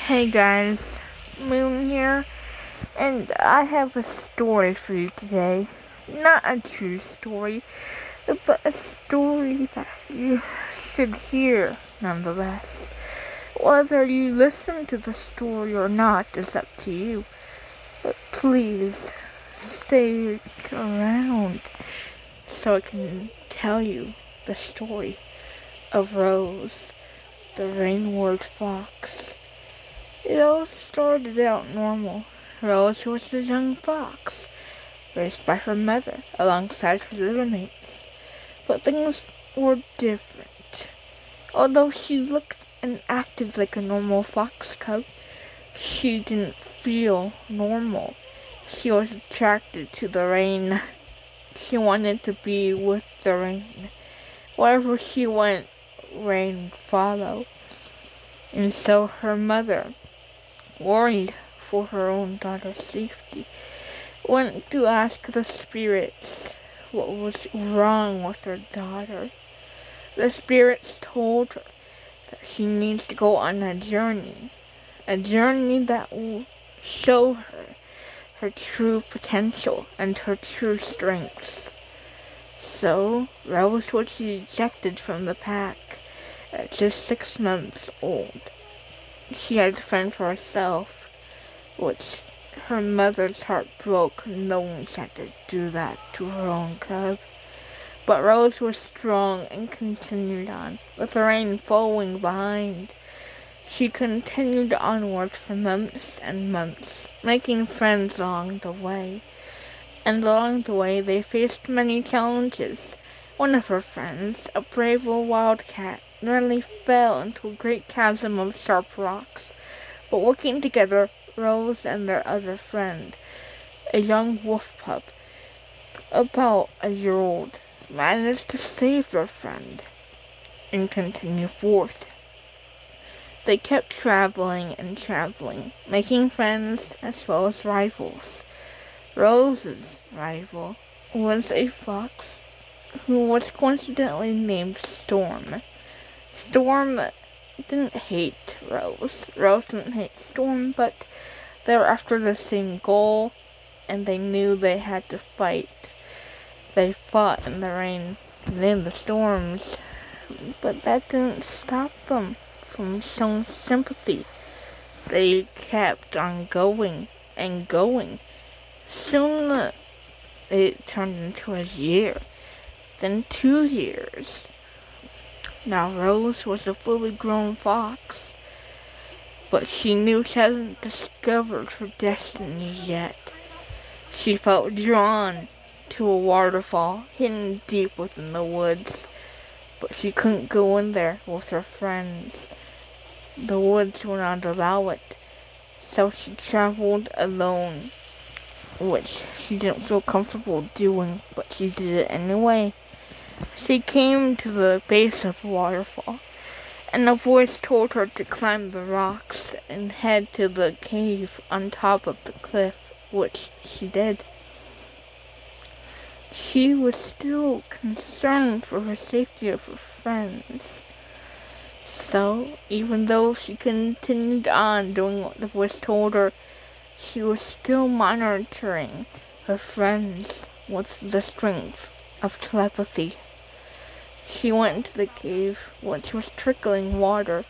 Hey guys, Moon here, and I have a story for you today. Not a true story, but a story that you should hear nonetheless. Whether you listen to the story or not is up to you, but please stay around so I can tell you the story of Rose, the rainword fox. It all started out normal. Rose was a young fox, raised by her mother alongside her little mates. But things were different. Although she looked and acted like a normal fox cub, she didn't feel normal. She was attracted to the rain. She wanted to be with the rain. Wherever she went, rain followed. And so her mother, worried for her own daughter's safety, went to ask the spirits what was wrong with her daughter. The spirits told her that she needs to go on a journey that will show her her true potential and her true strengths. So, Rose was ejected from the pack at just 6 months old. She had to fend for herself, which her mother's heart broke knowing she had to do that to her own cub. But Rose was strong and continued on, with the rain following behind. She continued onward for months and months, making friends along the way. And along the way they faced many challenges. One of her friends, a brave little wildcat, nearly fell into a great chasm of sharp rocks. But working together, Rose and their other friend, a young wolf pup, about a year old, managed to save their friend and continue forth. They kept traveling and traveling, making friends as well as rivals. Rose's rival was a fox who was coincidentally named Storm. Storm didn't hate Rose. Rose didn't hate Storm, but they were after the same goal, and they knew they had to fight. They fought in the rain and in the storms, but that didn't stop them from showing sympathy. They kept on going and going. Soon it turned into a year, then 2 years. Now Rose was a fully grown fox, but she knew she hadn't discovered her destiny yet. She felt drawn to a waterfall hidden deep within the woods, but she couldn't go in there with her friends. The woods would not allow it, so she traveled alone, which she didn't feel comfortable doing, but she did it anyway. She came to the base of the waterfall, and a voice told her to climb the rocks and head to the cave on top of the cliff, which she did. She was still concerned for her safety of her friends. So, even though she continued on doing what the voice told her, she was still monitoring her friends with the strength of telepathy. She went into the cave, which was trickling water,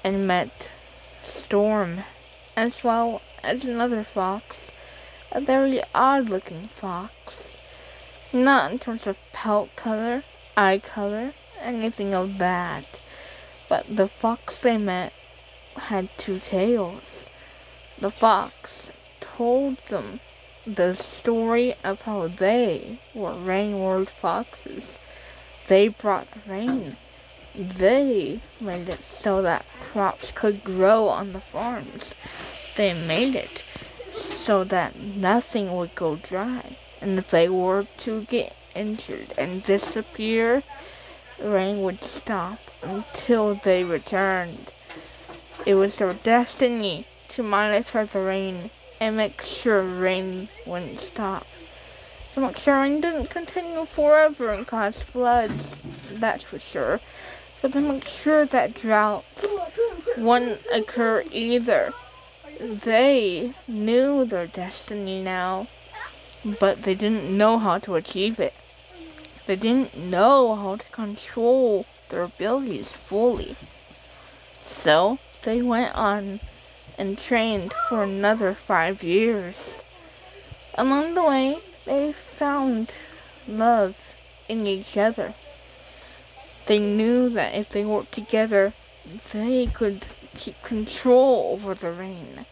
and met Storm, as well as another fox, a very odd-looking fox. Not in terms of pelt color, eye color, anything of that, but the fox they met had 2 tails. The fox told them the story of how they were rainword foxes. They brought the rain. They made it so that crops could grow on the farms. They made it so that nothing would go dry. And if they were to get injured and disappear, the rain would stop until they returned. It was their destiny to monitor the rain and make sure rain wouldn't stop. To make sure rain didn't continue forever and cause floods, that's for sure. But to make sure that droughts wouldn't occur either. They knew their destiny now, but they didn't know how to achieve it. They didn't know how to control their abilities fully. So they went on and trained for another 5 years. Along the way, they found love in each other. They knew that if they worked together, they could keep control over the rain.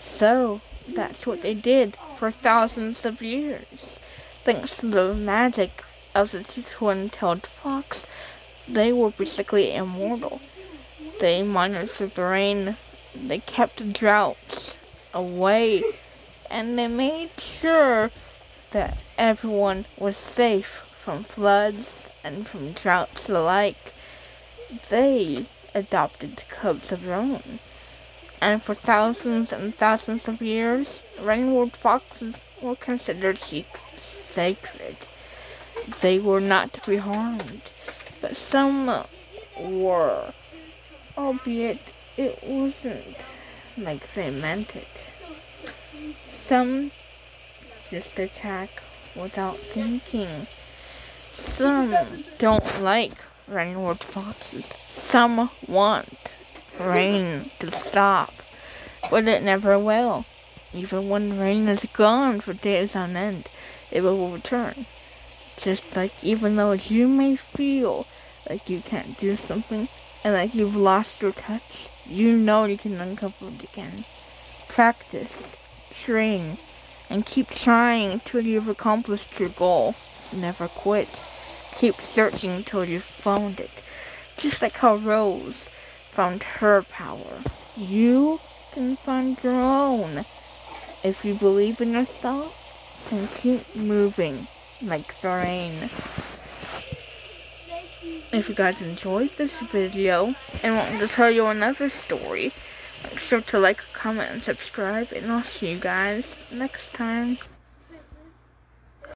So that's what they did for thousands of years. Thanks to the magic of the twin-tailed fox, they were basically immortal. They monitored the rain, they kept droughts away, and they made sure that everyone was safe from floods and from droughts alike. They adopted cubs of their own. And for thousands and thousands of years, rainword foxes were considered sacred. They were not to be harmed, but some were, albeit it wasn't like they meant it. Some just attack without thinking. Some don't like rainward foxes. Some want rain to stop, but it never will. Even when rain is gone for days on end, it will return. Just like even though you may feel like you can't do something and like you've lost your touch, you know you can uncover it again. Practice, train, and keep trying until you've accomplished your goal. Never quit. Keep searching until you've found it. Just like how Rose found her power. You can find your own. If you believe in yourself, then keep moving like the rain. If you guys enjoyed this video and want me to tell you another story, make sure to like, comment, and subscribe, and I'll see you guys next time.